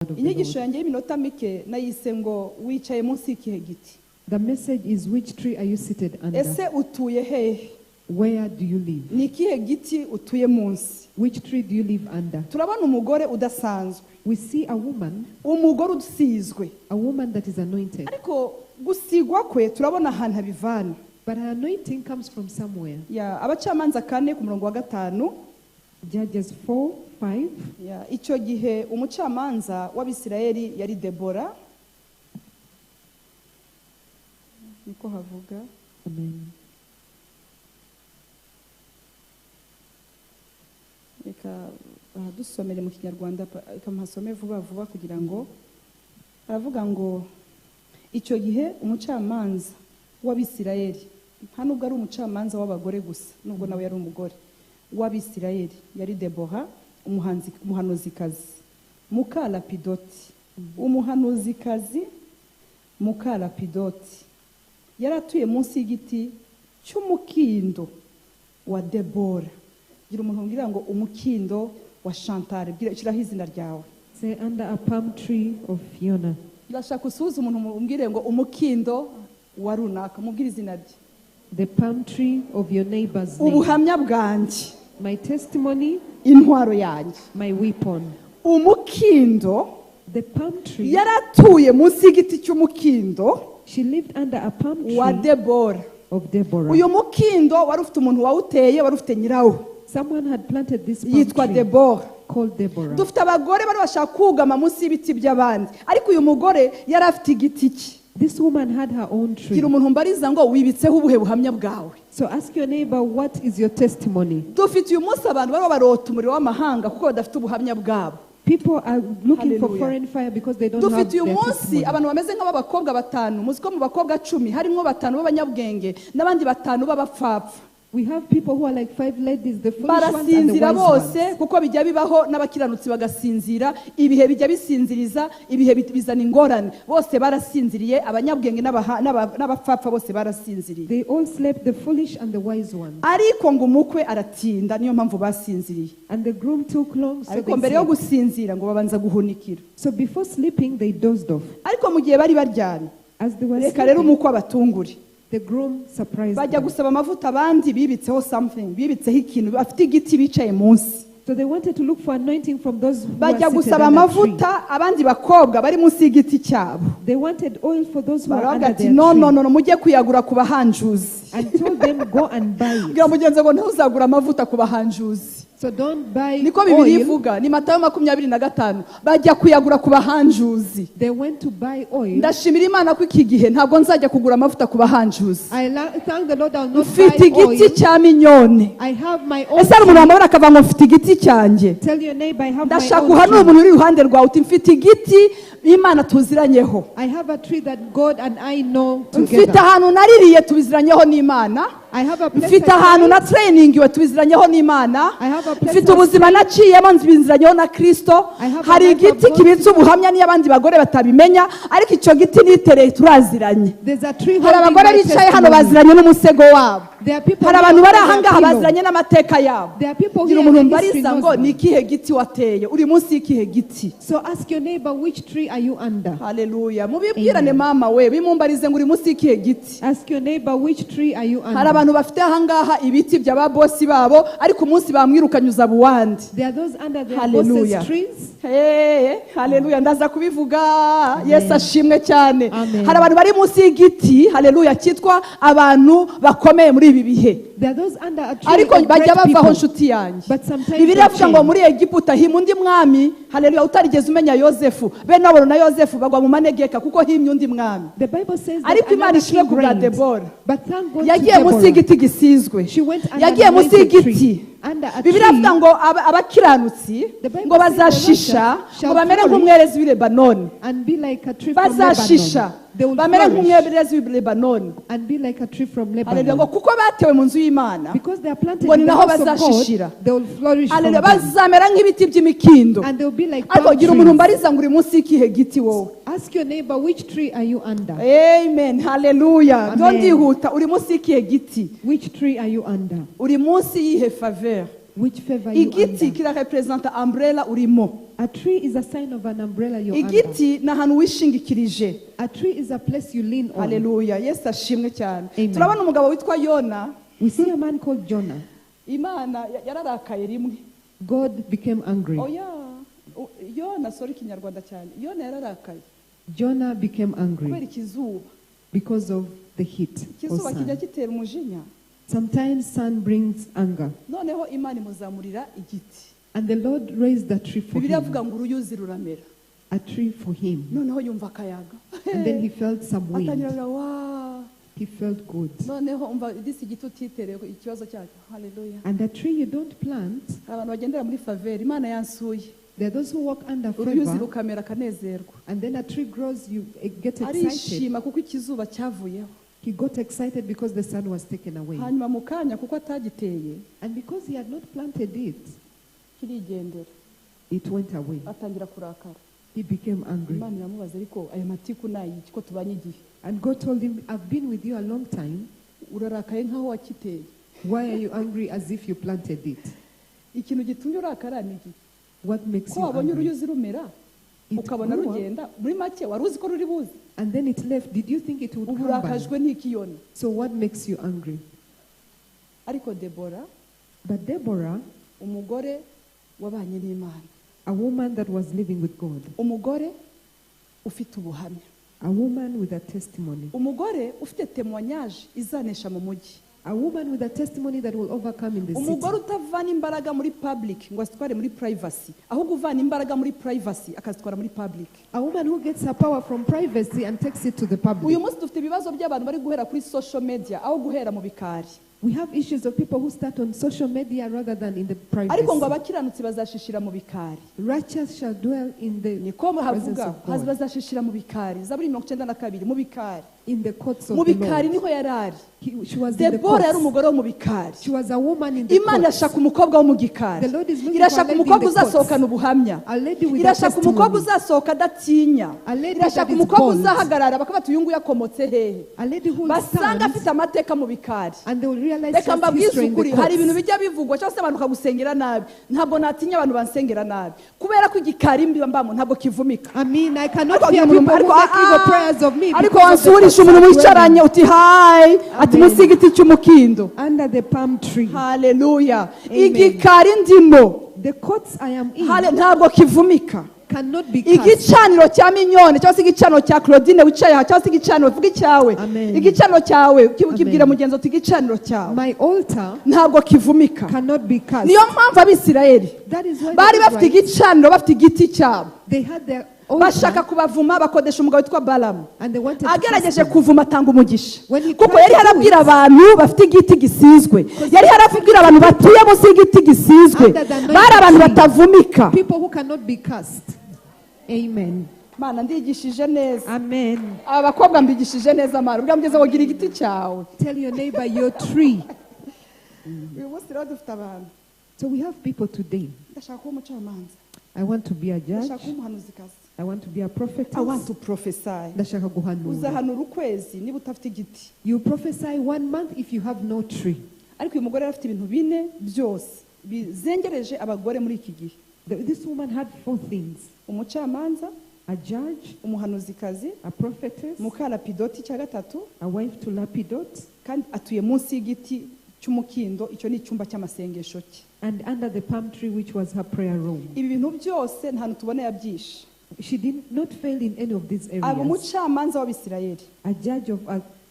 of the inyigisho Lord. yanjye y'iminota mike nayise ngo wicaye munsi y'ikihe giti. The message is, which tree are you seated under? Ese utuye hehe? Where do you live? Ni ikihe giti utuye munsi? Which tree do you live under? Turabona umugore udasanzwe, We see a umugore usizwe, woman that is anointed. ariko gusigwa kwe turabona ahantu habivana. But her anointing comes from somewhere. Ya Abacamanza 4 ku murongo wa 5. Judges 4:5. Ya icyo gihe umucamanza w'Abisirayeli yari Debora. Niko havuga. Amen. Reka dusomere mu Kinyarwanda, ikamuhasome vuba vuba kugira ngo aravuga ngo icyo gihe umucamanza w'Abisirayeli, nta nubwo ari umucamanza w'abagore gusa, nubwo nawe yari umugore w'Abisirayeli, yari Debora, umuhanuzikazi muka Lapidoti. Umuhanuzikazi muka Lapidoti yaratuye munsi y'igiti cy'umukindo wa Debora. Gira umuntu umbwira ngo umukindo wa Chantal, shyiraho izina ryawe. Say, under a palm tree of Fiona. Ndashaka usuhuza umuntu umbwire ngo umukindo wa runaka, mubwire izina rye. The palm tree of your neighbor's name. Ubuhamya bwanjye, My testimony, intwaro yanjye. my weapon. Umukindo The palm tree, yaratuye munsi y'igiti cy'umukindo she lived under a palm tree wa Debora. of Deborah. Uyu mukindo wari ufite umuntu wawuteye, wari ufite nyirawo, Someone had planted this palm yitwa tree Debora. called Deborah. Dufite abagore bari bashaka kugama munsi y'ibiti by'abandi, ariko uyu mugore yari afite igiti cye. This woman had her own tree. Gira umuntu mbariza ngo wibitseho ubuhe buhamya bwawe. So ask your neighbor, what is your testimony? Dufite uyu munsi abantu bari barota umuriro w'amahanga kuko badafite ubuhamya bwabo. People are looking for Hallelujah. foreign fire because they don't have Dufite uyu their munsi testimony. abantu bameze nk'abakobwa 5, muzi ko mu bakobwa 10 harimo 5 b'abanyabwenge n'abandi 5 b'abapfapfa. We have people who are like 5 ladies, the foolish ones and the Barasinzira wise bose ones. kuko bijya bibaho, n'abakiranutsi bagasinzira, ibihe bijya bisinziriza, ibihe bizana ingorane. Bose barasinziriye, abanyabwenge n'abapfapfa bose barasinziriye. They all slept, the foolish and the wise ones. Ariko ngo umukwe aratinda, niyo mpamvu basinziriye. And the groom took long, so Ariko they mbere yo slept. gusinzira ngo babanza guhunikira. So before sleeping, they dozed off. Ariko mu gihe bari baryamye, As they were reka rero sleeping, umukwe abatungure. the groom surprised Bajya them. gusaba amavuta, abandi bibitseho something, bibitseho ikintu, bafite igiti bicaye munsi. So they wanted to look for anointing from those who were Bajya seated gusaba under the tree. amavuta, abandi bakobwa bari munsi y'igiti cyabo. They wanted oil for those who were Baravuga under ati their no tree. no no no, mujye kuyagura ku bahanjuzi. And told them, go and buy it. Bwira mugenzi ngo ntuzagura amavuta ku bahanjuzi. So don't buy Niko Bibiri oil. ivuga, ni Matayo 25. Bajya kuyagura ku bahanjuzi. They went to buy oil. Ndashimira Imana ko iki gihe ntabwo nzajya kugura amavuta ku bahanjuzi. Thank the Lord I'll not Mfite buy igiti oil. cya minyone. I have my own Ese hari umuntu tree. wamubona akavuga ngo mfite igiti cyanjye? Tell your neighbor, I have my Ndashaka own uhanura tree. umuntu uri iruhande rwawe uti mfite igiti Imana tuziranyeho. I have a tree that God and I know Mfite together. ahantu naririye tubiziranyeho n'Imana. I have a place Mfite I ahantu live. na training iwe tubiziranyeho n'Imana. I have a place Mfite I ubuzima naciyemo nzibiziranyeho na Kristo. I have a Hari life of igiti God. kibitse ubuhamya n'abandi bagore batabimenya, ariko icyo giti nitereye turaziranye. There's a tree Hari holding abagore my bicaye hano testimony. baziranye n'umusego wabo. There are people Hari who abantu bari have aha their ngaha pillow. baziranye n'amateka yabo. There are people Gira here umuntu and the history mbariza knows ngo them. ni ikihe giti wateye, uri munsi y'ikihe giti. So ask your neighbor, which tree are you under? Haleluya. Mubibwirane mama we, bimumbarize ngo uri munsi y'ikihe giti. Ask your neighbor, which tree are you Hari under? abantu bafite aha ngaha ibiti by'ababosi babo, ariko umunsi bamwirukanye uzaba uwandi. There are those under their Hallelujah. bosses' trees. Haleluya, ndaza kubivuga. Yesu ashimwe cyane. Amen. Hari abantu bari munsi y'igiti, haleluya, cyitwa abantu bakomeye muri ibi bihe. There are those under a tree Ariko of bajya great bavaho people. nshuti yanjye. But sometimes Bibiliya they avuga ngo change. muri Egiputa hima undi mwami, haleluya, utarigeze umenya Yosefu. Bene abo na Yosefu bagwa mu manegeka kuko himye undi mwami. The Bible says that Ariko Imana another ishimwe king ku bwa reigned. Debora. But thank God to Yagiye munsi Deborah. y'igiti gisizwe. She went under Yagiye an munsi anointed y'igiti. tree. Under a Bibiliya tree. avuga ngo abakiranutsi The Bible ngo says the bazashisha, righteous shall ngo bamere flourish nk'umwerezi w'i Lebanoni. and be like a tree from Bazashisha, Lebanon. They will bamere flourish nk'umwerezi w'i Lebanoni. and be like a tree from Haleluya, ngo Lebanon. kuko batewe mu nzu y'Imana. Because they are planted Ngo ni in the naho house of bazashishira. God, they will flourish from Haleluya, them. bazamera nk'ibiti by'imikindo. And they will be like Ariko palm gira umuntu trees. mbariza ngo uri munsi y'ikihe giti wowe. Ask your neighbor, which tree are you under? Amen. Haleluya. Amen. Don't yihuta, uri munsi y'ikihe giti. Which tree are you under? Uri munsi y'ihe faveur. Which favor you igiti under? kirarepresenta umbrella urimo. A tree is a sign of an umbrella you're under. Igiti ni ahantu wishingikirije. A tree is a place you lean on. Haleluya, Yesu ashimwe cyane. Amen. Turabona umugabo witwa Yona. We see a man called Jonah. Imana yararakaye rimwe. God became angry. Oya, Yona sorry kinyarwanda cyane. Yona yararakaye Jonah became kubera angry ikizuba. because of the heat or Ikizuba kijya sun. gitera umujinya. Sometimes sun brings anger. Noneho Imana imuzamurira igiti. And the Lord raised that tree for Bibiliya him. avuga ngo uruyuzi ruramera. A tree for him. Noneho yumva akayaga. And then he felt some Atangira wind. avuga, wa. He felt good. Noneho umva disi igiti utitereye ikibazo cyacyo. Haleluya. And a tree you don't plant, Abantu bagendera muri faveri Imana yansuye. there are those who walk under Uruyuzi favor, rukamera akanezerwa. and then a tree grows, you get excited. Arishima kuko ikizuba cyavuyeho. He got excited because the sun was taken away. Hanyuma mu kanya kuko atagiteye And because he had not planted it, kirigendera. it went away. Atangira kurakara. He became angry. Imana iramubaza ariko ayo matiku nayiki ko tubanye igihe. And God told him, I've been with you a long time. Urarakaye nkaho wakiteye. Why are you angry as if you planted it? Ikintu gitumye urakara ni iki? What makes Ko you wabonye angry? uruyuzi rumera It ukabona grew up, rugenda muri make wari uzi ko ruri buze. and then it left. Did you think it would Ubu come back? urakajwe n'ikiyoni. So what makes you angry? Ariko Debora But Deborah, umugore wabanye n'Imana. a woman that was living with God, Umugore ufite ubuhamya. a woman with a testimony, Umugore ufite témoignage izanesha mu mujyi. a woman with a testimony that will overcome in the Umugore city. utavana imbaraga muri public ngo asitware muri privacy, ahubwo uvana imbaraga muri privacy akazitwara muri public. A woman who gets her power from privacy and takes it to the public. Uyu munsi dufite ibibazo by'abantu bari guhera kuri social media aho guhera mu bikari. We have issues of people who start on social media rather than in the Ariko ngo privacy. abakiranutsi bazashishira mu bikari. Righteous shall dwell in the Niko presence havuga of God, bazashishira mu bikari. Zaburi 92 mu bikari. in the courts of Mu the bikari Lord. niho yarari. She was in the Debora yari courts. umugore wo mu bikari. She was a woman in the Imana courts. irashaka umukobwa wo mu gikari. The Lord is looking for a Irashaka lady in umukobwa the courts. uzasohokana ubuhamya. A lady with a Irashaka umukobwa testimony. uzasohoka adatinya. A lady Irashaka that is umukobwa bold. uzahagarara bakaba uyu nguyu yakomotse hehe. A lady who will Basanga stand afite amateka mu bikari. and they will realize Reka she has mbabwize history in ukuri the hari ibintu courts. bijya bivugwa cyangwa se abantu bakagusengera nabi. Ntabwo natinya abantu bansengera nabi. Kubera ko igikari mbamo ntabwo kivumika. I mean, I cannot Ariko fear umuntu- people who ariko- make evil prayers of me. Ariko because of the wansuhurisha umuntu courts wicaranye uti hayi ati Amen. munsi y'igiti cy'umukindo. under the palm tree. Haleluya. Amen. Igikari ndimo The courts I am in ntabwo kivumika. cannot be cast. Igicaniro cya minyone cyangwa se igicaniro cya Claudine wicaye aha cyangwa se igicaniro vuga icyawe. Amen. Igicaniro cyawe kibwira Amen. mugenzi uti igicaniro cyawe My altar ntabwo kivumika. cannot be cast. Niyo mpamvu Abisirayeli That is why bari the bafite Israelites, igicaniro bafite igiti cyabo. they had their Bashaka altar kubavuma bakodesha umugabo witwa Balamu. and they wanted to cast Agerageje them. kuvuma atanga umugisha. When he Kuko tried yari to do harabwira it, abantu bafite igiti gisizwe. Yari harabwira abantu batuye munsi y'igiti gisizwe. Under the anointing Bari abantu tree. batavumika. people who cannot be cast. Amen. Mana ndigishije neza. Amen. Aba bakobwa mbigishije neza Mana. Ubwo mugeze ngo gira igiti cyawe. Tell your neighbor your tree. Uyu munsi rero dufite abantu. So we have people today. Ndashaka kuba umucamanza. I want to be a judge. Ndashaka kuba umuhanuzikazi. I want to be a prophet. I want to prophesy. Ndashaka guhanura. Uzahanura ukwezi niba utafite igiti. You prophesy 1 month if you have no tree. Ariko uyu mugore yari afite ibintu bine byose bizengereje abagore muri iki gihe. This woman had 4 things. Umucamanza, A judge, umuhanuzikazi, a prophetess, mukarapidoti cya gatatu, a wife to Lapidot, kandi atuye munsi y'igiti cy'umukindo. Icyo ni icyumba cy'amasengesho cye. and under the palm tree, which was her prayer room. Ibi bintu byose nta hantu tubona yabyishe. She did not fail in any of these aba areas. umucamanza w'Abisirayeli A judge of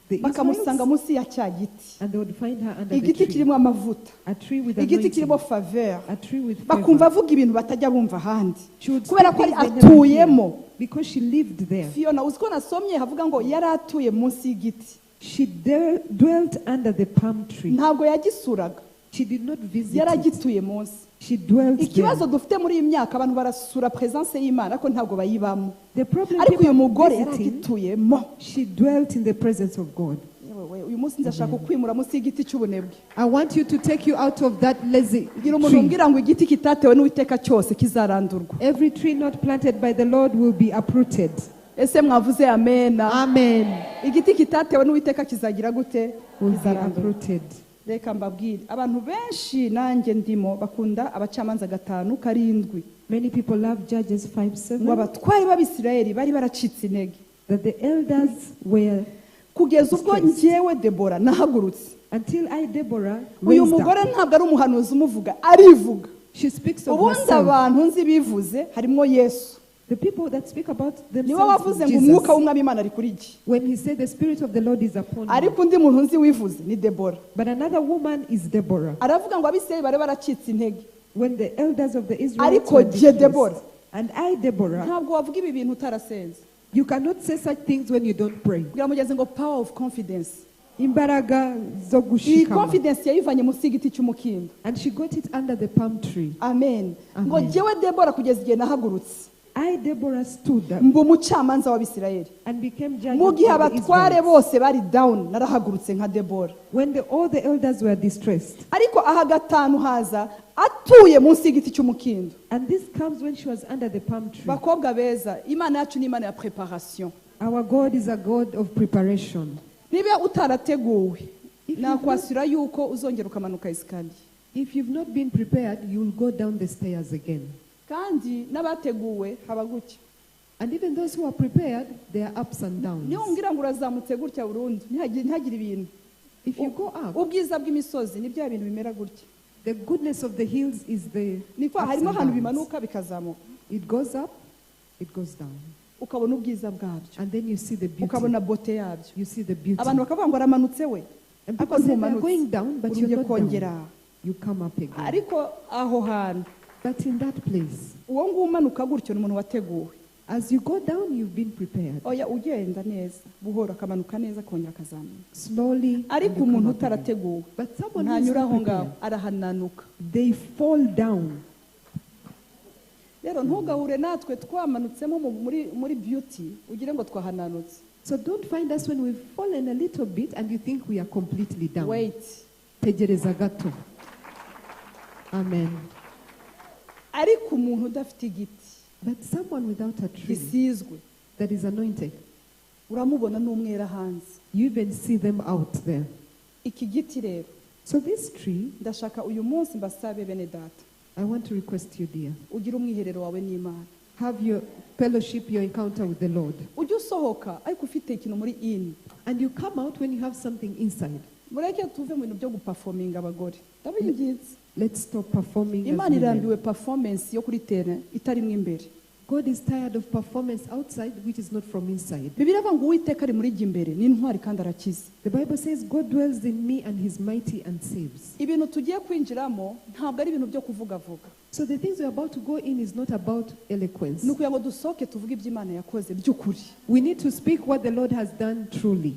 the bakamusanga Israelites, munsi ya cya giti. and they would find her under the Igiti tree. kirimo amavuta, A tree with igiti anointing, kirimo faveur. a tree with Bakumva favor. avuga ibintu batajya bumva ahandi She would kubera speak ko ari things they never hear, atuyemo. because she lived there. Fiona uzi ko nasomye havuga ngo yari atuye munsi y'igiti, She dwelt under the palm tree. ntabwo yagisuraga, She did not visit yari it. agituye munsi. She dwelt Ikibazo there. dufite muri iyi myaka abantu barasura presence y'Imana ariko ntabwo bayibamo. The problem Ariko uyu people mugore yari visiting, agituyemo. she dwelt in the presence of God. Yewe, uyu munsi ndashaka kwimura munsi y'igiti cy'ubunebwe. I want you to take you out of that lazy Gira umuntu tree. umbwira ngo igiti kitatewe n'Uwiteka cyose kizarandurwa. Every tree not planted by the Lord will be uprooted. Ese mwavuze amena? Amen. Igiti kitatewe n'Uwiteka kizagira gute? Will be Kizarandurwa. uprooted. reka mbabwire abantu benshi nanjye ndimo bakunda abacamanza 5:7 Many people love Judges 5:7. ngo abatwari b'Abisirayeli bari baracitse intege That the elders were, kugeza ubwo njyewe Debora nahagurutse. until I, Deborah, Uyu raised mugore up. ntabwo ari umuhanuzi umuvuga, arivuga. She speaks of Ubundi herself. abantu nzi bivuze harimo Yesu. The people that speak about Niwe themselves, wavuze ngo Jesus. umwuka w'Umwami Imana ari kuri jye. When he said the Spirit of the Lord is upon me. Ariko undi muntu nzi wivuze ni Debora. But another woman is Deborah. Aravuga ngo Abisirayeli bari baracitse intege. When the elders of the Israelites Ariko were jye distressed. Deborah. And I, Deborah, Ntabwo wavuga ibi bintu utarasenze. you cannot say such things when you don't pray. Bwira mugeze ngo power of confidence. Imbaraga zo Iyi gushikama. confidence yayivanye munsi y'igiti cy'umukindo. And she got it under the palm tree. Amen. Amen. Ngo jyewe Debora kugeza igihe nahagurutse. I, Deborah, stood up Mba umucamanza w'Abisirayeli. and became judge Mu of gihe the abatware Israelites. bose bari down narahagurutse nka Debora. When all the elders were distressed. Ariko aha gatanu haza atuye munsi y'igiti cy'umukindo. And this comes when she was under the palm tree. Bakobwa beza, Imana yacu ni Imana ya preparation. Our God is a God of preparation. Niba utarateguwe If nakwasura yuko uzongera ukamanuka esikariye. If you've not been prepared, you'll go down the stairs again. Kandi n'abateguwe haba gutya. And even those who are prepared, there are ups and downs. Niyo ngira ngo urazamutse gutya burundu ntihagire ibintu. If you go up, Ubwiza bw'imisozi ni bya bintu bimera gutya. the goodness of the hills is the Niko ups harimo and ahantu downs. bimanuka bikazamuka. It goes up, it goes down. Ukabona ubwiza bwabyo. And then you see the beauty. Ukabona bote yabyo. You see the beauty. Abantu bakavuga ngo aramanutse we. And Ariko people say they're ntumanutse. going down, but you're Urugiye not kongera. down. You come up again. Ariko aho hantu But in that place, uwo nguwo umanuka gutyo ni umuntu wateguwe. as you go down, you've been prepared. Oya ugenda neza buhoro akamanuka neza akongera akazamuka. Slowly. and Ariko you come umuntu up again. utarateguwe But someone who is ntanyura not aho ngaho prepared, arahananuka. they fall down. Rero ntugahure natwe twamanutsemo muri beauty ugire ngo twahananutse. So don't find us when we've fallen a little bit and you think we are completely down. Wait. Tegereza gato. Amen. Ariko umuntu udafite igiti But someone without a tree gisizwe that is anointed, uramubona n'umwera hanze. you even see them out there. Iki giti rero So this tree, ndashaka uyu munsi mbasabe bene data I want to request you, dear, ugire umwiherero wawe n'Imana. have your fellowship, your encounter with the Lord. Ujye usohoka ariko ufite ikintu muri in. And you come out when you have something inside. Mureke tuve mu bintu byo guperforminga abagore. Ndabingize. Let's stop performing as Imana women. irambiwe performance yo kuri terrain itarimo imbere. God is tired of performance outside, which is not from inside. Bibiliya ivuga ngo Uwiteka ari muri jye imbere ni intwari kandi arakiza. The Bible says God dwells in me and he's mighty and saves. Ibintu tugiye kwinjiramo ntabwo ari ibintu byo kuvugavuga. So the things we're about to go in is not about eloquence. Ni ukugira ngo dusohoke tuvuge ibyo Imana yakoze by'ukuri. We need to speak what the Lord has done truly.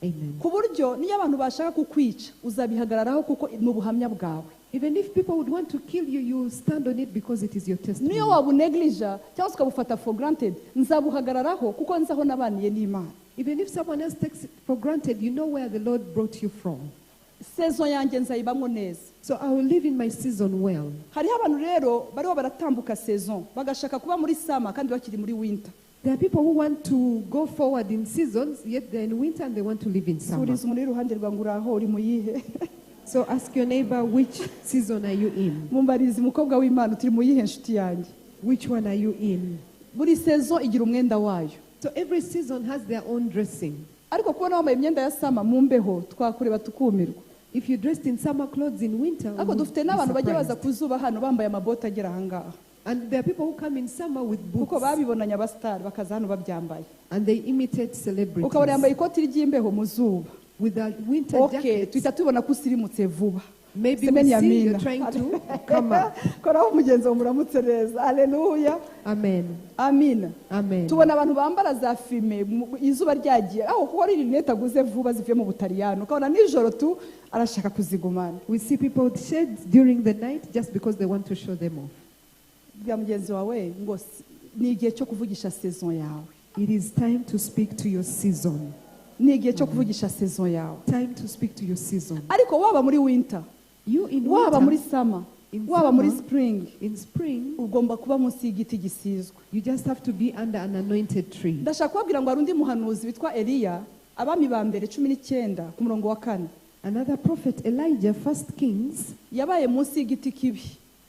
Amen. Ku buryo niyo abantu bashaka kukwica uzabihagararaho kuko ni ubuhamya bwawe. Even if people would want to kill you, you will stand on it because it is your testimony. Niyo wabuneglija cyangwa se ukabufata for granted nzabuhagararaho kuko nzaho nabaniye n'Imana. Even if someone else takes it for granted, you know where the Lord brought you from. Season yanjye nzayibamo neza. So I will live in my season well. Hariho abantu rero bariho baratambuka saison bagashaka kuba muri summer kandi bakiri muri winter. There are people who want to go forward in seasons, yet they're in winter and they want to live in summer. Suriza umuntu iruhande rwa ngo uraho uri muyihe. So ask your neighbor, which season are you in? Mumbarize umukobwa w'Imana turi muyihe nshuti yanjye. Which one are you in? Buri saison igira umwenda wayo. So every season has their own dressing. Ariko kubona wambaye imyenda ya summer mu mbeho twakureba tukumirwa. If you're dressed in summer clothes in winter, Ariko we'll dufite be n'abantu bajya baza surprised. kuzuba hano bambaye amaboti agera aha ngaha. And there are people who come in summer with boots Kuko babibonanye abasitari bakaza hano babyambaye. and they imitate celebrities Ukabona yambaye ikoti ry'imbeho mu zuba. with a winter Okay, jacket. tuhita tubona ko usirimutse vuba. Maybe we Semeni ya see you're mina. trying to come up. Koraho umugenzi wawe muramutse neza. Haleluya. Amen. Amina. Amen. Tubona abantu bambara za fime izuba ryagiye. Aho kuko ari rinete aguze vuba zivuye mu Butaliyano. Ukabona nijoro tu arashaka kuzigumana. We see people with shades during the night just because they want to show them off. Bya mugenzi wawe ngo ni igihe cyo kuvugisha saison yawe. It is time to speak to your season. Ni igihe cyo kuvugisha saison yawe. Time to speak to your season. Ariko waba muri winter, You in waba muri winter, summer, in waba muri summer, spring, in spring, ugomba kuba munsi y'igiti gisizwe. you just have to be under an anointed tree. Ndashaka kubabwira ngo hari undi muhanuzi witwa Eliya, abami ba mbere 19 ku murongo wa 4. Another prophet, Elijah, 1 Kings, yabaye munsi y'igiti kibi.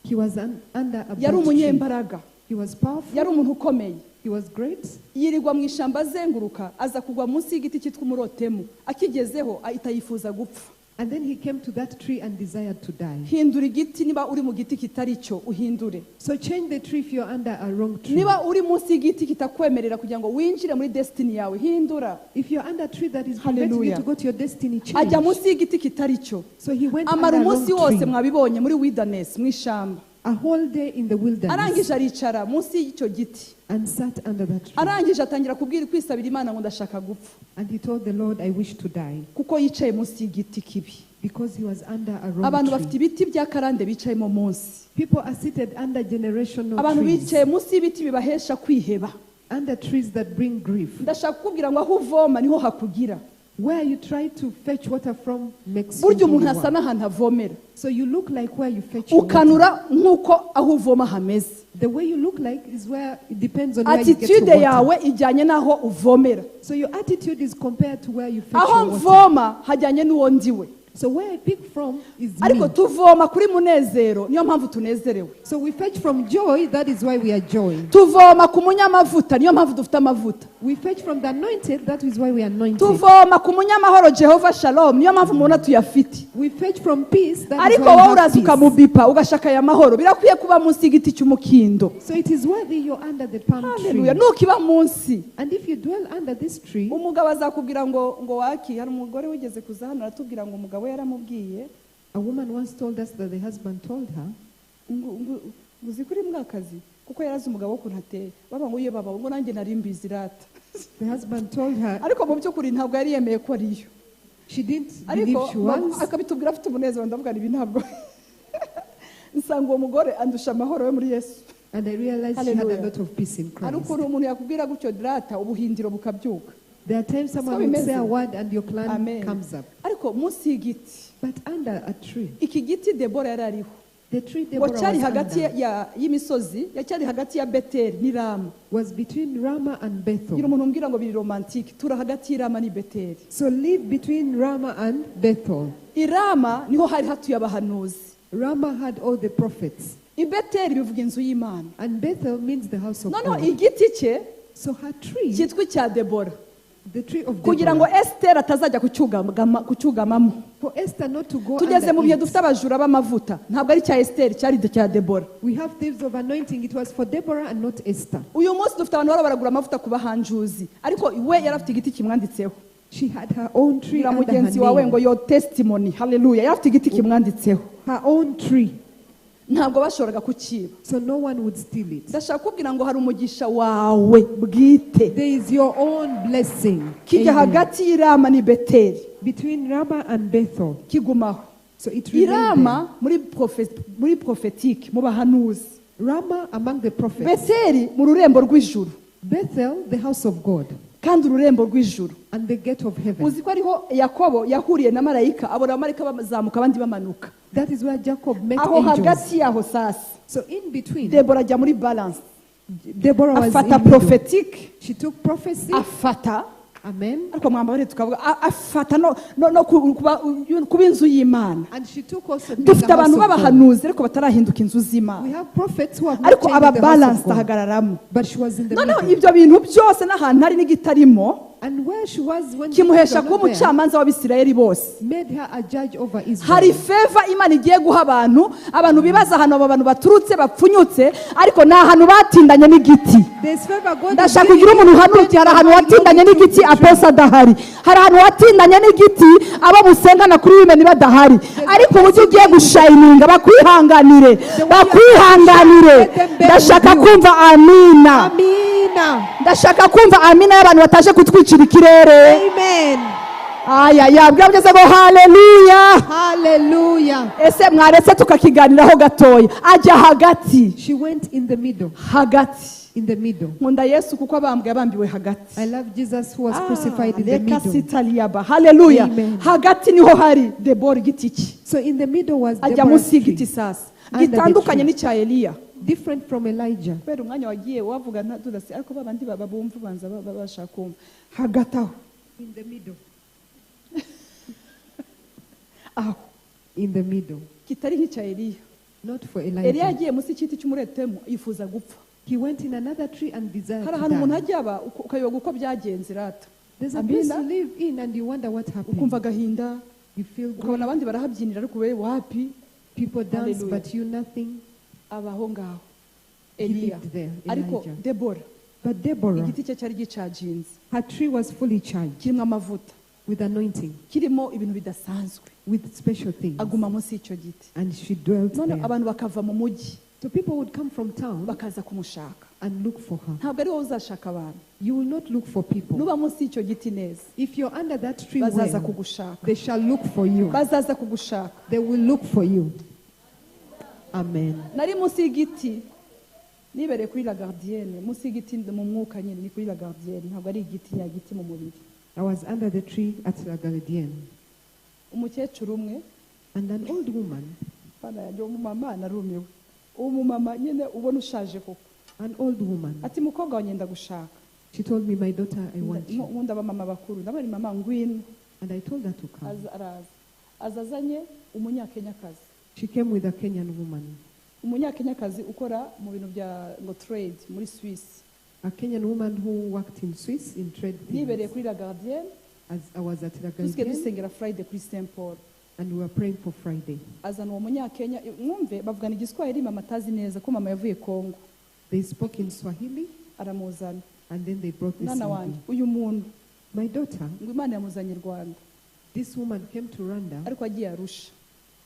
he was under a Yari birch tree. umunyembaraga. He was powerful. Yari umuntu ukomeye. He was great. Yirirwa mu ishamba azenguruka aza kugwa munsi y'igiti cyitwa umurotemu. Akigezeho ahita yifuza gupfa. And then he came to that tree and desired to die. Hindura igiti niba uri mu giti kitari cyo uhindure. So change the tree if you're under a wrong tree. Niba uri munsi y'igiti kitakwemerera kugira ngo winjire muri destiny yawe hindura. If you're under a tree that is preventing you Hallelujah. to go to your destiny, change. Ajya munsi y'igiti kitari cyo. So he went Amara under a umunsi wrong wose tree. mwabibonye muri wilderness mu ishamba. A whole day in the wilderness Arangije aricara munsi y'icyo giti. and sat under that tree. Arangije atangira kwisabira Imana ngo ndashaka gupfa. And he told the Lord, I wish to die. Kuko yicaye munsi y'igiti kibi. Because he was under a wrong Abantu bafite tree. ibiti bya karande bicayemo munsi. People are seated under generational Abantu trees. bicaye munsi y'ibiti bibahesha kwiheba. Under trees that bring grief. Ndashaka kukubwira ngo aho uvoma niho hakugira. Where you try to fetch water from makes you Burya who umuntu you asa are. n'ahantu avomera. So you look like where you fetch your water. Ukanura nk'uko aho uvoma hameze. The way you look like is where it depends on where you get your Attitude water. yawe ijyanye n'aho uvomera. So your attitude is compared to where you fetch Aho your water. mvoma hajyanye n'uwo ndiwe. So where I pick from is Ariko me. tuvoma kuri munezero niyo mpamvu tunezerewe. So we fetch from joy, that is why we are joy. Tuvoma ku munyamavuta niyo mpamvu dufite amavuta. We fetch from the anointed, that is why we are anointed. Tuvoma ku munyamahoro Jehova Shalom niyo mpamvu mubona tuyafite. We fetch from peace, that is Ariko why wowe we have uraza peace. ukamubipa ugashaka ya mahoro birakwiye kuba munsi y'igiti cy'umukindo. So it is worthy you're under the palm Haleluya. tree. Nukiba munsi And if you dwell under this tree, umugabo azakubwira ngo waki. Hari umugore wigeze kuza hano aratubwira ngo umugabo we yaramubwiye a woman once told us that the husband told her, ngo uzi kuri mwakazi kuko yarazi umugabo wo kuntateye baba ngo iyo baba ngo nanjye nari mbizi rata. the husband told her, Ariko mu by'ukuri ntabwo yari yemeye ko ariyo. she didn't Ariko believe she was. akabitubwira afite umunezero ndavuga ibi ntabwo. Nsanga uwo mugore andusha amahoro yo muri Yesu. And I realized she had a Hallelujah. lot of peace in Ariko Christ. umuntu yakubwira gutyo rata ubuhindiro bukabyuka. There are times someone So will say a amazing. word and your plan Amen. comes up. Ariko munsi y'igiti But under a tree, iki giti Debora yari ariho the tree ngo Deborah cyari was hagati under y'imisozi cyari hagati ya Beteli ni Rama. was between Ramah and Gira Bethel. umuntu umbwira ngo biri romantique tura hagati y'Irama ni Beteli. So live between Ramah and Bethel. Irama niho hari hatuye abahanuzi. Ramah had all the prophets. I Beteli bivuga inzu y'Imana. And Bethel means the house of Noneho God. igiti cye So her tree, cyitwa icya Debora the tree of kugira ngo Deborah, Esther atazajya kucyugamamo. for Esther not to go Tugeze mu under bihe it. dufite abajura b'amavuta ntabwo ari cya Esther cyari cya Debora. We have thieves of anointing. It was for Deborah and not Esther. Uyu munsi dufite abantu baba baragura amavuta ku bahanjuzi ariko we yari afite igiti kimwanditseho. She had her own tree Bwira under her mugenzi wawe ngo name. your testimony haleluya yari afite igiti kimwanditseho. Her own tree. Ntabwo bashoboraga kukiba. So no one would steal it. Ndashaka kubwira ngo hari umugisha wawe bwite There is your own blessing. kijya Amen. hagati y'Irama ni Beteli Between Ramah and Bethel. kigumaho. So it remained there. Irama muri prophetique mu bahanuzi. Ramah among the prophets. Beteli mu rurembo rw'ijuru Bethel, the house of God. kandi ururembo rw'ijuru. And the gate of heaven. Uzi ko ariho Yakobo yahuriye na marayika abona abamarayika bazamuka abandi bamanuka. That is where Jacob met Aho angels. hagati yaho sasa So in between, Debora ajya muri balance. Deborah was Afata in middle. prophetique She took prophecy. afata Amen. ariko mwambare tukavuga afata no kuba inzu y'Imana. And she took also being the Dufite house abantu of God. b'abahanuzi ariko batarahinduka inzu We z'Imana have prophets who have not ariko changed aba the house balance of God. ahagararamo. But she was in the Noneho middle. ibyo bintu byose n'ahantu hari n'igitarimo And where she was when kimuhesha things kuba were not there, umucamanza w'Abisirayeli bose. made her a judge over Hari Israel. feva Imana igiye guha abantu bibaza ahantu abo bantu baturutse bapfunyutse ariko ni ahantu batindanye n'igiti. There's favor God is Ndashaka giving kugira umuntu you. uhanuki hari ahantu watindanye n'igiti apesa adahari, hari ahantu watindanye n'igiti abo musengana kuri wimeni badahari, ariko uburyo ugiye gushayininga bakwihanganire. Ndashaka kumva amina. Amina. Ndashaka kumva amina y'abantu bataje kutwicira ikirere. Amen. Aya yabwira byose ngo haleluya. Hallelujah. Ese mwaretse tukakiganiraho gatoya. Ajya hagati. She went in the middle. Hagati. In the middle. Nkunda Yesu kuko abambiwe hagati. I love Jesus who was crucified in the middle. Sitaliaba. Haleluya. Amen. Hagati niho hari Debora igiti cye. So in the middle was Ajya Deborah's munsi y'igiti tree, sasa. Under the Gitandukanye tree. n'icya Eliya. different from Elijah. Kubera umwanya wagiye wavuga tudasi ariko babandi babumva banza babasha kumva. Hagati aho. In the middle. aho in the middle. kitari nk'icya Eliya. Not for Eliya Elijah. yagiye munsi y'igiti cy'umuretemu yifuza gupfa. He went in another tree and desired Hari to ahantu umuntu die. ajya aba ukayoba uko byagenze rata. There's a place to Amina. live in and you wonder what happened. Ukumva agahinda, You feel ukabona good. abandi barahabyinira ariko we wapi People dance, Hallelujah. but you nothing. abaho ngaho. He Eliya. lived there, Ariko Elijah. Debora But Deborah, igiti cye cyari gicaginze her tree was fully charged kirimo amavuta, with anointing, kirimo ibintu bidasanzwe, with special things. aguma munsi y'icyo giti. And she dwelt None there. abantu bakava mu mujyi So people would come from town bakaza kumushaka. and look for her. Ntabwo ari wowe uzashaka abantu. You will not look for people. Nuba munsi y'icyo giti neza If you're under that tree bazaza well, kugushaka, they shall look for you. bazaza kugushaka. They will look for you. Amen. Nari munsi y'igiti nibereye kuri la gardienne, munsi y'igiti mu mwuka nyine ni kuri la gardienne, ntabwo ari igiti nyagiti mu mubiri. I was under the tree at La Galadienne, Umukecuru umwe and an old woman, bana yanjye umumama narumiwe. Uwo mumama nyine ubona ushaje koko. an old woman, Ati mukobwa wanjye ndagushaka. she told me, my daughter, I want you. Nkunda abamama bakuru. Ndabari mama ngwino. And I told her to come. Araza. Azazanye umunyakenyakazi. She came with a Kenyan woman, Umunyakenyakazi ukora mu bintu bya ngo trade muri Swiss. a Kenyan woman who worked in Swiss in trade Nibereye things. kuri la gardienne, As I was at La dusigaye Galadienne, dusengera Friday kuri St Paul. and we were praying for Friday. Azana uwo munyakenya, mwumve bavugana igiswahili mama atazi neza ko mama yavuye Kongo. They spoke in Swahili, Aramuzana. and then they brought this Mwana lady. wanjye uyu muntu My daughter, ngo Imana yamuzanye i Rwanda this woman came to Rwanda. ariko agiye Arusha.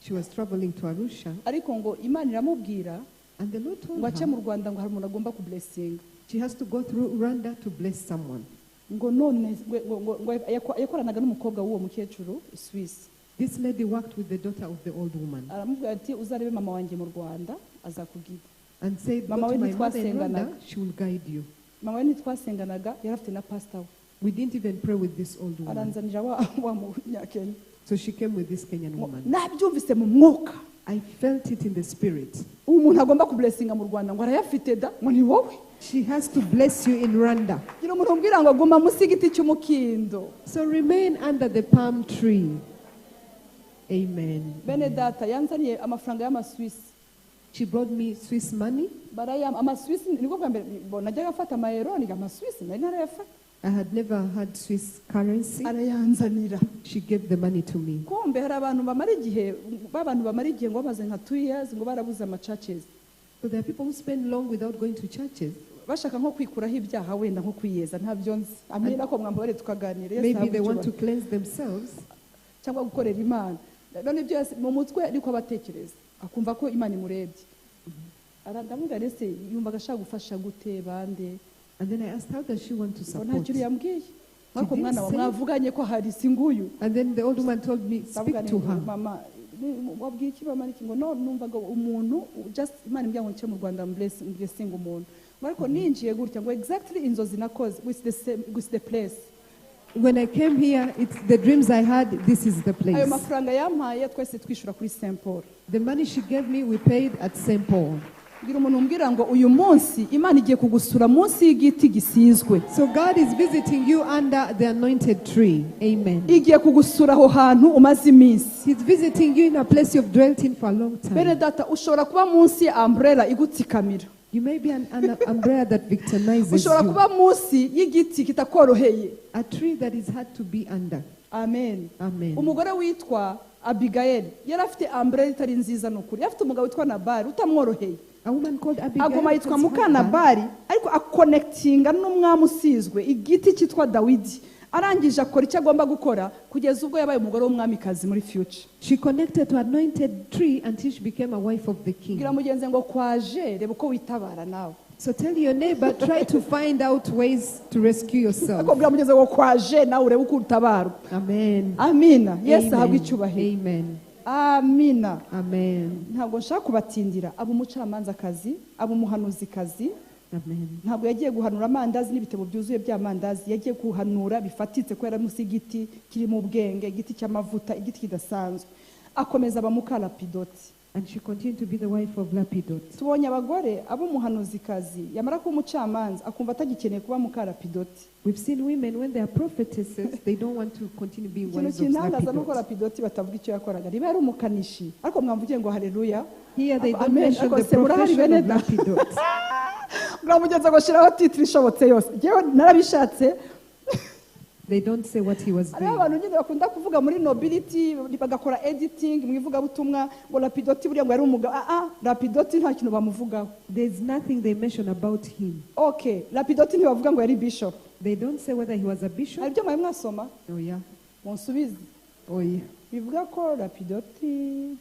She was traveling to Arusha, Ariko ngo Imana iramubwira and the Lord ngo told ace mu her Rwanda ngo hari umuntu agomba kublessinga. she has to go through Rwanda to bless someone. Ngo none ngo yakoranaga n'umukobwa w'uwo mukecuru i Swiss. This lady worked with the daughter of the old woman Aramubwira ati uzarebe mama wanjye mu Rwanda azakubwira. and said, Mama go to we my mother in ntitwasenganaga. Rwanda, she will guide you. Mama we ntitwasenganaga yari afite na pastor we. We didn't even pray with this old woman. Aranzanira wa munyakenya. So she came with this Kenyan Ngo, woman. nabyumvise mu mwuka. I felt it in the spirit. Uwo muntu agomba kublessinga mu Rwanda ngo arayafite da ngo ni wowe. She has to bless you in Rwanda. Gira umuntu umbwira ngo guma munsi y'igiti cy'umukindo. So remain under the palm tree. Amen. Bene data yanzaniye amafaranga y'amaswisi. She brought me Swiss money. Barayama amaswisi niko bwa mbere najyaga afata amayero ni amaswisi nari narayafata. I had never had Swiss currency. Arayanzanira. She gave the money to me. Kumbe hari abantu bamara igihe ngo bamaze nka 2 years ngo barabuze churches. So there are people who spend long without going to churches. Bashaka nko kwikuraho ibyaha wenda nko kwiyeza ntabyo nzi. Amina ko mwambare tukaganira. Yesu Maybe they ahabwe want to icyubahiro. cleanse themselves. Cyangwa gukorera Imana. None ibyo mu mutwe ariko abatekereza akumva ko Imana imurebye. Arandamubwira ese yumva agashaka gufasha gute bande. And then I asked, how does she want to Ngo support? ntacyo yambwiye. Mwako didn't mwana wa say. mwavuganye ko hari singuyu. And then the old woman told me, Ndavuga speak nti, to her. mama wabwiye iki mama iki ngo no numvaga umuntu just Imana imbya ngo nce mu Rwanda blessing umuntu. Ariko ninjiye gutya ngo exactly inzozi nakoze with the place. When I came here, it's the dreams I had. This is the Ayo place. mafaranga yampaye twese twishura kuri St Paul. The money she gave me, we paid at St. Paul. Ngira umuntu umbwira ngo uyu munsi Imana igiye kugusura munsi y'igiti gisizwe. So God is visiting you under the anointed tree. Amen. Igiye kugusura aho hantu umaze iminsi. He's visiting you in a place you've dwelt in for a long Bene time. data ushobora kuba munsi ya umbrella igutsikamira. You may be an umbrella that victimizes Ushobora you. kuba munsi y'igiti kitakoroheye. A tree that is hard to be under. Amen. Amen. Umugore witwa Abigail yari afite umbrella itari nziza nukuri. Afite umugabo witwa Nabali utamworoheye. A woman called Abigail. Agoma yitwa was husband. Mukanabali ariko akonectinga n'umwami usizwe igiti cyitwa Dawidi. Arangije akora icyo agomba gukora kugeza ubwo yabaye umugore w'umwamikazi muri future. She connected to anointed tree until she became a wife of the king. Gira mugenzi ngo kwaje reba uko witabara nawe. So tell your neighbor, try to find out ways to rescue yourself. Ariko gira mugenzi ngo kwaje nawe urebe uko utabarwa. Amen. Amina. Yesu ahabwe Amen. icyubahiro. Amen. Amina. Amen. Ntabwo nshaka kubatindira abo umucamanza kazi, abo umuhanuzi kazi. Amen. Ntabwo yagiye guhanura amandazi n'ibitebo byuzuye by'amandazi, yagiye guhanura bifatitse ko yari munsi y'igiti kiri mu bwenge, igiti cy'amavuta, igiti kidasanzwe. Akomeza abamukara pidoti. And she continued to be the wife of Lapidot. tubonye abagore ab'umuhanuzikazi yamara kuba umucamanza akumva atagikeneye kuba muka Lapidoti. We've seen women, when they are prophetesses, they don't want to continue being ikintu wives of kintangaza nuko Lapidot. Lapidoti batavuga icyo yakoraga niba yari umukanishi ariko mwamvugiye ngo haleluya. Here they don't Amen. mention the Ariko se murahari profession of bene Lapidot. mwamugenza ngo shiraho titire ishobotse yose njyewe narabishatse. They don't say what he was hariho doing. abantu nyine bakunda kuvuga muri nobility bagakora editing mu ivugabutumwa ngo Lapidoti buriya ngo yari umugabo. Lapidoti nta kintu bamuvugaho. There's nothing they mention about him. Okay, Lapidoti ntibavuga ngo yari bishop. They don't say whether he was a hari bishop. ibyo mwari mwasoma Oh yeah. munsubize Oh yeah. bivuga ko Lapidoti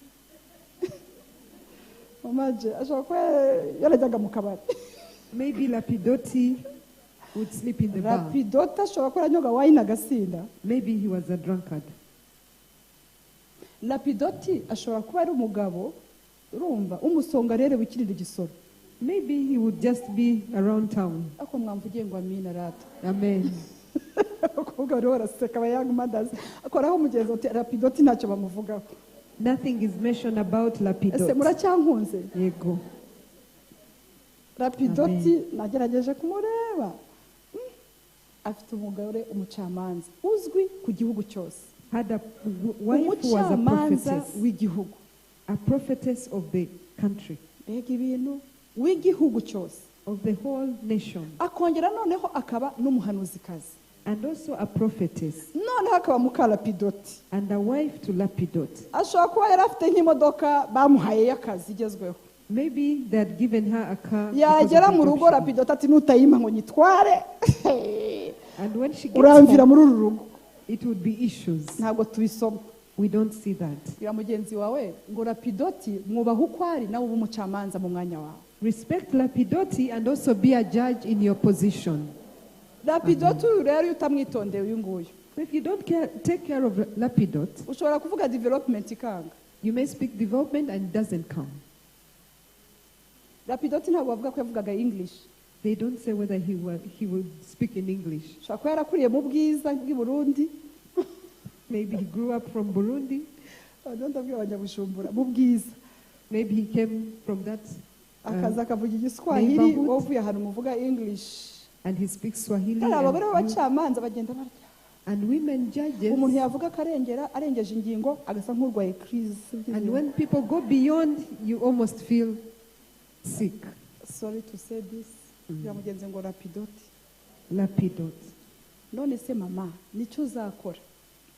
mamaje ashobora kuba yarajyaga mu kabari. Maybe Lapidoti would sleep in the bar. Lapidoti ashobora kuba yaranywaga wine agasinda. Maybe he was a drunkard. Lapidoti ashobora kuba ari umugabo urumva umusongarere wikirira igisoro. Maybe he would just be around town. Ako mwamvugiye ngo amina rata. Amen. Kuvuga rero baraseka aba young mothers akoraho umugenzi ati Lapidoti ntacyo bamuvugaho. Nothing is mentioned about Ese Lapidot. muracyankunze? Yego. Lapidoti nagerageje kumureba. Afite umugore umucamanza uzwi ku gihugu cyose. Had a wife who was a Umucamanza prophetess. w'igihugu. A prophetess of the country, Mbega ibintu w'igihugu cyose. of the whole nation, Akongera noneho akaba n'umuhanuzikazi. and also a prophetess, Noneho akaba muka Lapidoti. and a wife to Lapidot. Ashobora kuba yari afite nk'imodoka bamuhaye y'akazi igezweho. Maybe they had given her a car. because of Yagera the mu rugo adoption. Lapidoti ati nutayima ngo nyitware And when she gets uramvira home, muri uru rugo. it would be issues. Ntabwo tubisoma. We don't see that. Bwira mugenzi wawe ngo Lapidoti mwubaha uko ari nawe ube umucamanza mu mwanya wawe. Respect Lapidoti and also be a judge in your position. Lapidoti uyu rero iyo utamwitondeye uyu nguyu So if you don't take care of Lapidot, ushobora kuvuga development ikanga. you may speak development and it doesn't come. Lapidoti ntabwo bavuga ko yavugaga English. They don't say whether he would speak in English. Ushobora kuba yarakuriye mu bwiza bw'i Burundi. Maybe he grew up from Burundi. Ndabwira abanyabujumbura mu bwiza. Maybe he came from that, Akaza akavuga igiswahili neighborhood. wowe uvuye ahantu muvuga English. and he speaks Swahili. Hari abagore And, b'abacamanza bagenda barya. and women judges. Umuntu yavuga akarengera arengeje ingingo agasa nk'urwaye crise. And when people go beyond, you almost feel sick. Sorry to say this. Ya mugenzi ngo Lapidoti. Lapidot. None se mama nicyo uzakora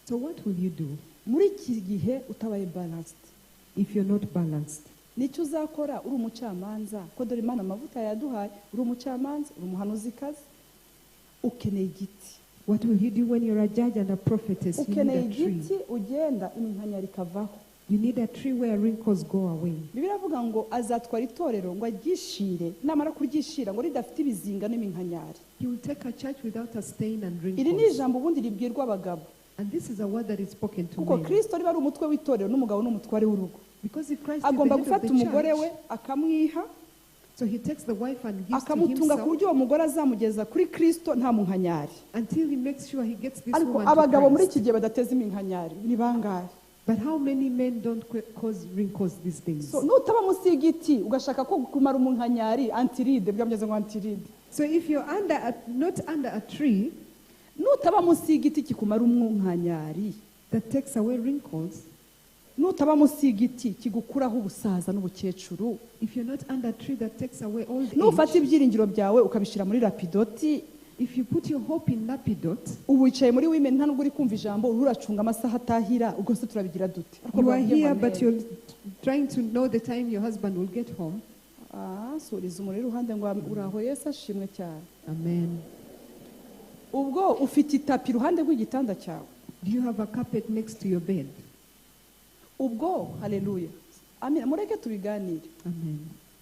So what will you do muri iki gihe utabaye balanced? if you're not balanced? Nicyo uzakora uri umucamanza ko dore Imana amavuta yaduhaye uri umucamanza uri umuhanuzikazi ukeneye igiti. What will you do when you're a judge and a prophetess? You Ukeneye need a tree. igiti ugenda iminkanyari ikavaho. You need a tree where wrinkles go away. Bibiliya avuga ngo azatwara itorero ngo aryishire namara kuryishira ngo ridafite ibizinga n'iminkanyari. He will take a church without a stain and Iri ni wrinkles. ijambo ubundi ribwirwa abagabo And this is a word that is spoken to kuko men. Kristo riba ari umutwe w'itorero n'umugabo n'umutware w'urugo. Because if Christ is the Agomba head of gufata the umugore we church, akamwiha so he takes the wife and gives to akamutunga ku himself buryo uwo mugore azamugeza kuri Kristo nta munkanyari. until he makes sure he gets this Ariko woman abagabo to muri Christ. iki gihe badateza iminkanyari ni bangahe? But how many men don't cause wrinkles these days? So nutaba munsi y'igiti ugashaka ko kumara umunkanyari antiride byamugeze ngo antiride. So if you're not under a tree Nutaba munsi y'igiti kikumara umunkanyari. that takes away wrinkles, Nutaba munsi y'igiti kigukuraho ubusaza n'ubukecuru. if you're not under a tree that takes away old Nufata age, ibyiringiro byawe ukabishira muri Lapidoti. if you put your hope in Lapidot, Ubu wicaye muri women nta nubwo uri kumva ijambo uracunga amasaha atahira ubwo se turabigira dute? Ariko you are babwiye here ngo but amen. you're trying to know the time your husband will get home. Suriza umuri iruhande ngo uraho Yesu ashimwe cyane. Amen. Ubwo ufite itapi iruhande rw'igitanda cyawe. Do you have a carpet next to your bed? Ubwo haleluya. Amen. Mureke tubiganire. Amen.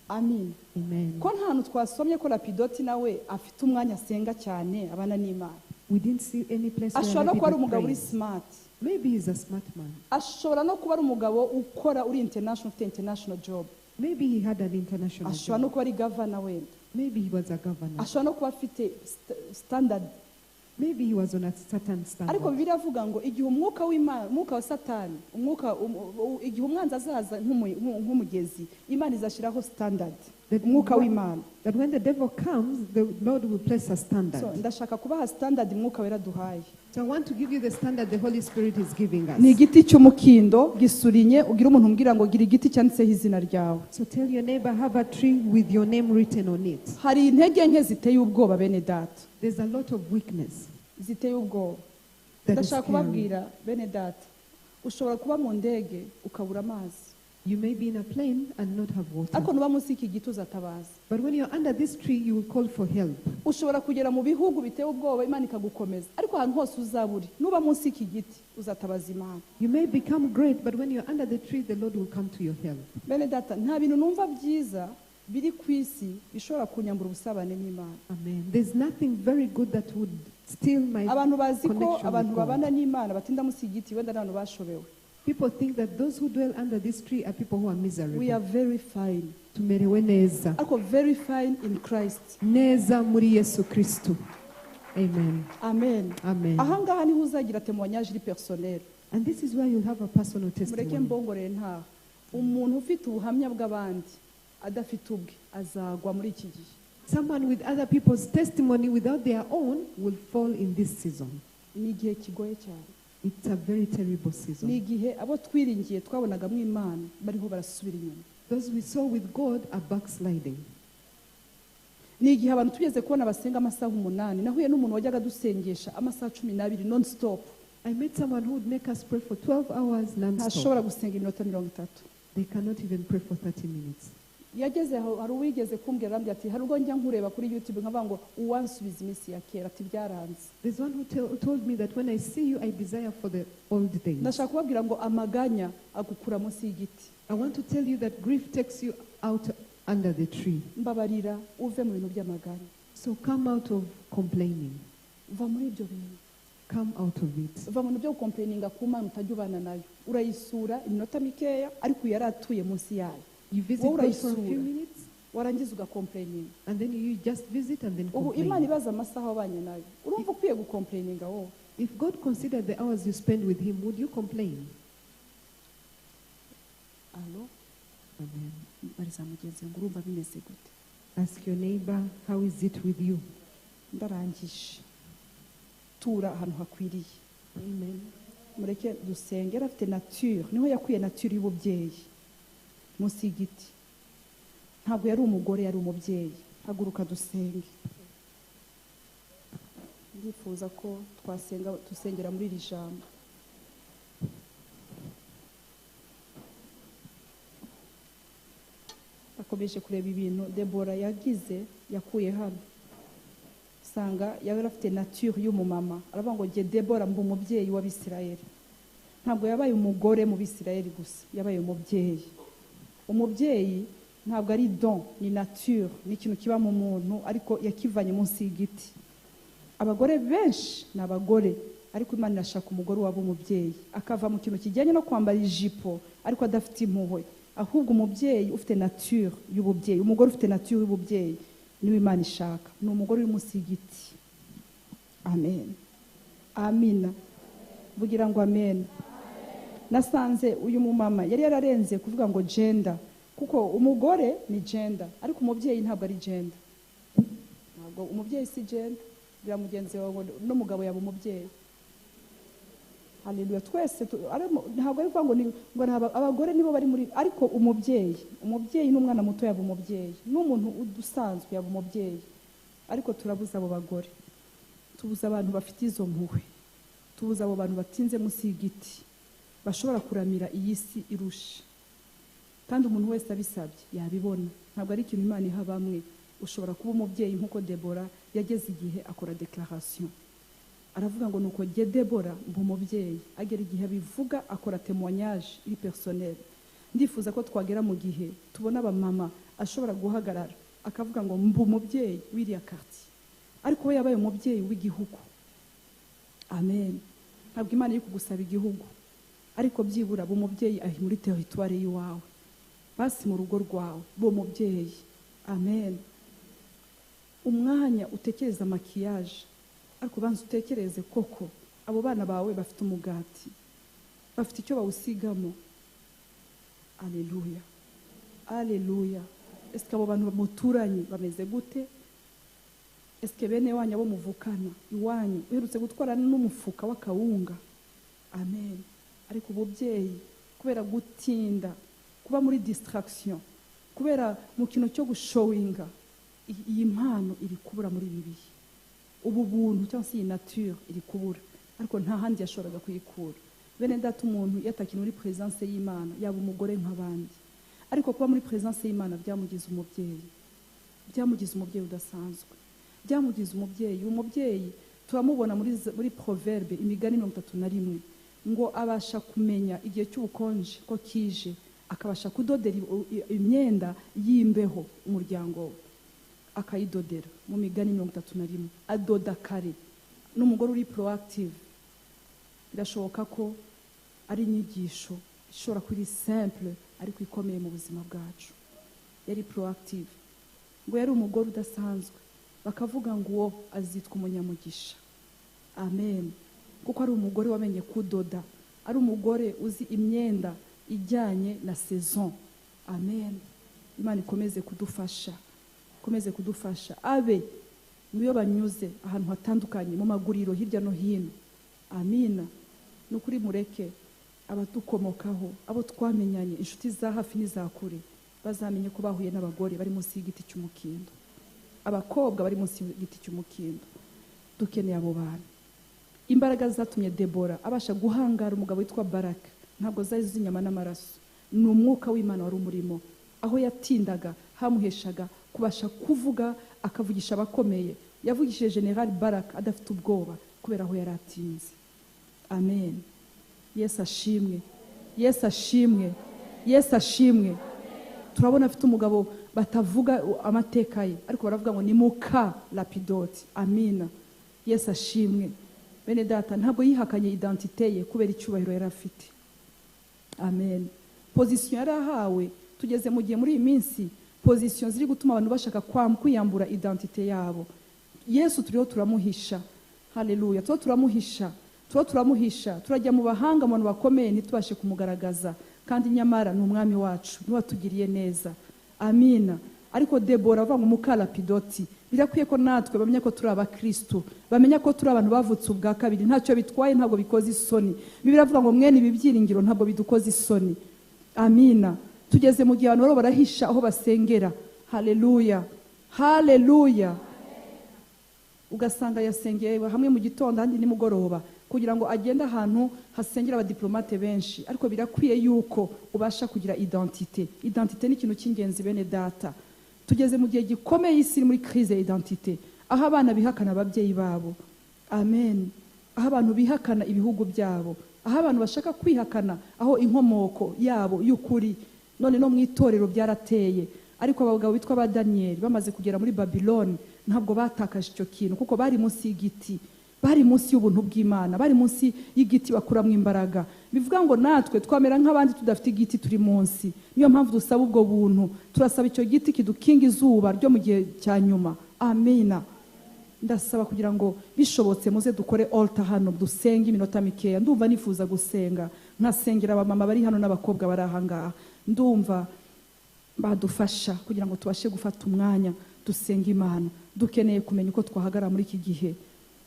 Amen. Amen. Ko nta hantu twasomye ko Lapidoti nawe afite umwanya asenga cyane abana n'Imana. We didn't see any place where Ashobora no kuba ari Lapidot umugabo uri prays. smart. Maybe he's a smart man. Ashobora no kuba ari umugabo ukora uri international ufite international job. Maybe he had an international Ashobora no job. kuba ari governor wenda. Maybe he was a governor. Ashobora no kuba afite standard Maybe he was on a certain ariko standard. bibiliya avuga ngo igihe umwuka w'Imana, umwuka wa Satani, igihe umwanzi azaza nk'umugezi, Imana izashyiraho standard, umwuka w'Imana. That when the devil comes, the Lord will place a standard. So ndashaka kubaha standard umwuka wera duhaye. So I want to give you the standard the Holy Spirit is giving us. Ni igiti cy'umukindo gisurinye, ugira umuntu umbwira ngo gira igiti cyanditseho izina ryawe. So tell your neighbor, have a tree with your name written on it. Hari intege nke ziteye ubwoba bene data, There's a lot of weakness ziteye ubwoba. that is Ndashaka scary. kubabwira bene data, ushobora kuba mu ndege ukabura amazi, You may be in a plane and not have water. ariko nuba munsi y'iki giti uzatabaza. But when you're under this tree, you will call for help. Ushobora kugera mu bihugu biteye ubwoba, Imana ikagukomeza, ariko ahantu hose uzaburi, nuba munsi y'iki giti uzatabaza Imana. You may become great, but when you're under the tree, the Lord will come to your help. Bene data, nta bintu numva byiza biri ku isi bishobora kunyambura ubusabane n'Imana. Amen. There's nothing very good that would steal my Abantu bazi ko connection abantu with babana God. n'Imana batinda munsi y'igiti, wenda n'abantu bashobewe. People think that those who dwell under this tree are people who are miserable. We are very fine, Tumerewe neza. ariko very fine in Christ. Neza muri Yesu Kristo. Amen. Amen. Amen. Ahangaha niho uzagira témoignage iri personnel. And this is why you'll have a personal Mureke testimony. mbongorere ntaho. Umuntu ufite ubuhamya bw'abandi adafite ubwe azagwa muri iki gihe. Someone with other people's testimony without their own will fall in this season. Ni igihe kigoye cyane. It's a very terrible Ni season. igihe abo twiringiye twabonagamo Imana bariho barasubira inyuma. Those we saw with God are backsliding. Ni igihe abantu tugeze kubona basenga amasaha 8. Nahuye n'umuntu wajyaga dusengesha amasaha 12 non stop. I met someone who would make us pray for 12 hours non-stop. Ntashobora gusenga iminota 30. They cannot even pray for 30 minutes. Yageze aho, hari uwigeze kumbwira arambwira ati hari ubwo njya nkureba kuri YouTube nkavuga ngo uwansubiza iminsi ya kera, ati byaranze. There's one who told me that when I see you, I desire for the old days. Ndashaka kubabwira ngo amaganya agukura munsi y'igiti. I want to tell you that grief takes you out under the tree. Mbabarira uve mu bintu by'amaganya. So come out of complaining. Va muri ibyo bintu. Come out of it. Va mu bintu byo complaininga ku Mana utajya ubana nayo. Urayisura iminota mikeya ariko yari atuye munsi yayo. You visit Wowe God for a urayisura. few minutes, Warangiza ugakomplaininga. and then you just visit and then Ubu Imana complain. ibaza amasaha wabanye nayo. Urumva ukwiye gukomplaininga wowe. If God considered the hours you spend with Him, would you complain? Alo, Amen. bariza mugenzi ngo urumva bimeze gute? Ask your neighbor, how is it with you? Ndarangije. Tura ahantu hakwiriye. Amen. Mureke dusenge. Yari afite nature, niho yakwiye nature y'ububyeyi munsi y'igiti. Ntabwo yari umugore, yari umubyeyi. Haguruka dusenge. Ndifuza ko dusengera muri iri jambo. Akomeje kureba ibintu Debora yakuye hano. Sanga yari afite nature y'umumama. Aravuga ngo nge Debora mba umubyeyi w'Abisirayeli. Ntabwo yabaye umugore mu Bisirayeli gusa, yabaye umubyeyi. Umubyeyi ntabwo ari don, ni nature, ni ikintu kiba mu muntu ariko yakivanye munsi y'igiti. Abagore benshi ni abagore, ariko Imana irashaka umugore waba umubyeyi, akava mu kintu kijyanye no kwambara ijipo ariko adafite impuhwe, ahubwo umubyeyi ufite nature y'ububyeyi, umugore ufite nature y'ububyeyi niwe Imana ishaka, ni umugore uri munsi y'igiti. Amen. Amina. Vugira ngo amen. Nasanze uyu mumama yari yararenze kuvuga ngo gender, kuko umugore ni gender ariko umubyeyi ntabwo ari gender. Ntabwo umubyeyi si gender, bya mugenzi wawe n'umugabo yaba umubyeyi. Haleluya. Twese ntabwo ari kuvuga ngo abagore nibo bari muri, ariko umubyeyi n'umwana muto yaba umubyeyi, n'umuntu udusanzwe yaba umubyeyi. Ariko turabuza abo bagore, tubuza abantu bafite izo mpuhwe, tubuza abo bantu batinze munsi y'igiti bashobora kuramira iyi si irusha. Kandi umuntu wese abisabye yabibona, ntabwo ari ikintu Imana iha bamwe. Ushobora kuba umubyeyi nk'uko Debora yageze igihe akora declaration, aravuga ngo nuko nge Debora mba umubyeyi. Agera igihe abivuga, akora témoignage iri personnel. Ndifuza ko twagera mu gihe tubona abamama ashobora guhagarara akavuga ngo mba umubyeyi w'iriya quartier, ariko we yabaye umubyeyi w'igihugu. Amen. Ntabwo Imana iri kugusaba igihugu, ariko byibura bo umubyeyi ahi muri territoire y'iwawe, basi mu rugo rwawe bo umubyeyi. Amen. Umwanya utekereza makiyaje, ariko banza utekereze koko abo bana bawe bafite umugati, bafite icyo bawusigamo. Aleluya, aleluya. Eske abo bantu muturanye bameze gute? Eske bene wanyu abo muvukana iwanyu uherutse gutwara n'umufuka w'akawunga? Amen. Ariko ububyeyi kubera gutinda, kuba muri distraction, kubera mu kintu cyo gushowinga, iyi mpano iri kubura muri ibi bihe. Ubu buntu cyangwa se iyi nature iri kubura, ariko nta handi yashoboraga kuyikura. Bene data, umuntu yatakina muri presence y'Imana, yaba umugore nk'abandi, ariko kuba muri presence y'Imana byamugize umubyeyi, byamugize umubyeyi udasanzwe, byamugize umubyeyi. Umubyeyi turamubona muri proverbe imigani 31 ngo abasha kumenya igihe cy'ubukonje ko kije, akabasha kudodera imyenda y'imbeho umuryango we, akayidodera. Mu migani 31 adoda kare. N'umugore uri proactive, birashoboka ko ari inyigisho ishobora kuri simple ariko ikomeye mu buzima bwacu. Yari proactive, ngo yari umugore udasanzwe, bakavuga ngo uwo azitwa umunyamugisha. Amen. Kuko ari umugore wamenye kudoda, ari umugore uzi imyenda ijyanye na saison. Amen. Imana ikomeze kudufasha, ikomeze kudufasha. Abe niyo banyuze ahantu hatandukanye mu maguriro hirya no hino. Amina. Nukuri mureke abatukomokaho, abo twamenyanye, inshuti za hafi n'iza kure, bazamenye ko bahuye n'abagore bari munsi y'igiti cy'umukindo, abakobwa bari munsi y'igiti cy'umukindo. Dukeneye abo bantu. Imbaraga zatumye Debora abasha guhangara umugabo witwa Baraka ntabwo zari z'inyama n'amaraso, ni umwuka w'Imana wari umurimo. Aho yatindaga hamuheshaga kubasha kuvuga, akavugisha abakomeye. Yavugishije General Baraka adafite ubwoba kubera aho yari atinze. Amen. Yesu ashimwe, Yesu ashimwe, Yesu ashimwe. Turabona afite umugabo batavuga amateka ye, ariko baravuga ngo ni muka Lapidoti. Amina. Yesu ashimwe. Bene data, ntabwo yihakanye identite ye kubera icyubahiro yari afite. Amen. Position yari ahawe, tugeze mu gihe muri iyi minsi position ziri gutuma abantu bashaka kwiyambura identite yabo. Yesu turiho turamuhisha. Haleluya. Turamuhisha, turajya mu bahanga, mu bantu bakomeye ntitubashe kumugaragaza, kandi nyamara ni umwami wacu, ni watugiriye neza. Amina. Ariko Debora avuga ngo muka Lapidoti, birakwiye ko natwe bamenya ko turi abakristo, bamenya ko turi abantu bavutse ubwa kabiri. Ntacyo bitwaye, ntabwo bikoze isoni. Bibiliya avuga ngo mwene ibi byiringiro ntabwo bidukoze isoni. Amina. Tugeze mu gihe abantu baro barahisha aho basengera. Haleluya, haleluya. Ugasanga yasengeye hamwe mu gitondo handi nimugoroba kugira ngo agende ahantu hasengera abadiplomate benshi, ariko birakwiye yuko ubasha kugira identite. Identite ni ikintu cy'ingenzi bene data. Tugeze mu gihe gikomeye isi muri crise y'identite, aho abana bihakana ababyeyi babo. Amen. Aho abantu bihakana ibihugu byabo, aho abantu bashaka kwihakana aho inkomoko yabo y'ukuri. None no mu itorero byarateye, ariko abagabo bitwa ba Daniel bamaze kugera muri Babylon ntabwo batakaje icyo kintu, kuko bari munsi y'igiti, bari munsi y'ubuntu bw'Imana, bari munsi y'igiti bakuramwe imbaraga. Bivuga ngo natwe twamera nk'abandi tudafite igiti turi munsi. Niyo mpamvu dusaba ubwo buntu, turasaba icyo giti kidukinga izuba ryo mu gihe cya nyuma. Amina. Ndasaba kugira ngo bishobotse muze dukore altar hano, dusenge iminota mikeya. Ndumva nifuza gusenga, nkasengera abamama bari hano n'abakobwa bari ahangaha. Ndumva badufasha kugira ngo tubashe gufata umwanya dusenga Imana. Dukeneye kumenya uko twahagara muri iki gihe.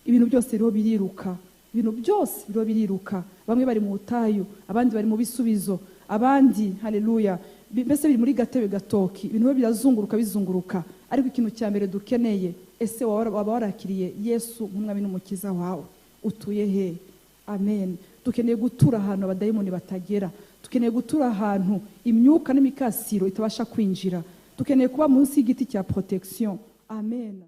Ibintu byose rero biriruka, ibintu byose rero biriruka. Bamwe bari mu butayu, abandi bari mu bisubizo, abandi haleluya mbese biri muri gatebe gatoki. Ibintu bizunguruka. Ariko ikintu cya mbere dukeneye, ese waba warakiriye Yesu nk'umwami n'umukiza wawe? Utuye he? Amen. Dukeneye gutura ahantu abadayimoni batagera. Dukeneye gutura ahantu imyuka n'imikasiro itabasha kwinjira. Dukeneye kuba munsi y'igiti cya protection. Amen.